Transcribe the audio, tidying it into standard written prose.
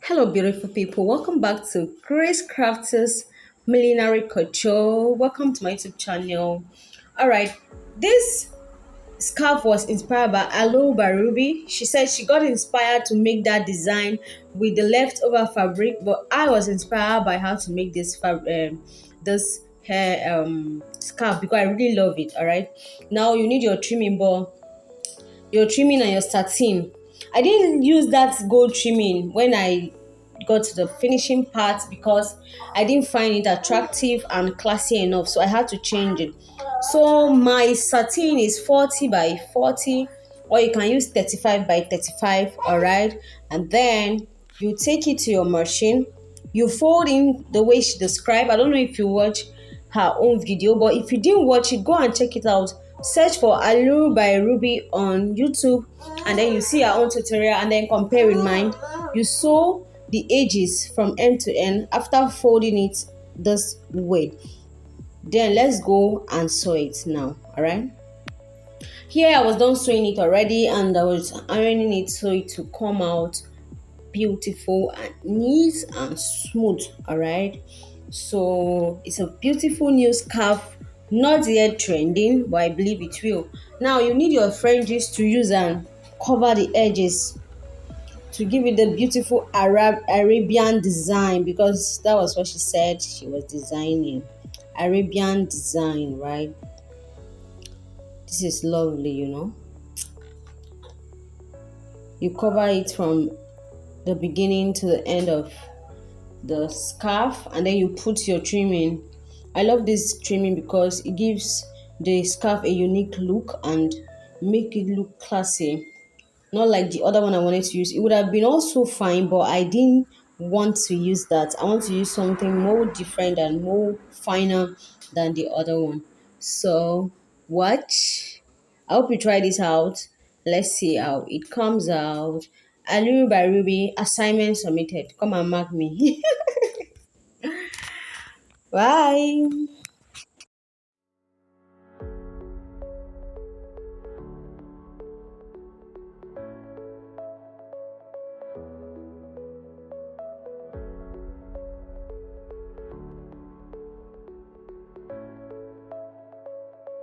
Hello, beautiful people. Welcome back to Grace Crafters Millinery Couture. Welcome to my YouTube channel. All right, this scarf was inspired by Alo Ruby. She said she got inspired to make that design with the leftover fabric, but I was inspired by how to make this hair scarf because I really love it. All right, now you need your trimming ball, your trimming and your satin. I didn't use that gold trimming when I got to the finishing part because I didn't find it attractive and classy enough, so I had to change it. So my satin is 40 by 40, or you can use 35 by 35. All right, and then you take it to your machine, you fold in the way she described. I don't know if you watch her own video, but if you didn't watch it, go and check it out. Search for Allure by Ruby on YouTube, and then you see her own tutorial, and then compare with mine. You sew the edges from end to end after folding it this way. Then let's go and sew it now. All right, here I was done sewing it already, and I was ironing it so it to come out beautiful and neat and smooth. All right, so it's a beautiful new scarf, not yet trending, but I believe it will. Now you need your fringes to use and cover the edges to give it the beautiful Arabian design, because that was what she said she was designing. Arabian design, right? This is lovely. You cover it from the beginning to the end of the scarf, and then you put your trimming. I love this trimming because it gives the scarf a unique look and make it look classy, not like the other one I wanted to use. It would have been also fine, but I didn't want to use that. I want to use something more different and more finer than the other one. So watch. I hope you try this out. Let's see how it comes out. Allure by Ruby, assignment submitted. Come and mark me. Bye.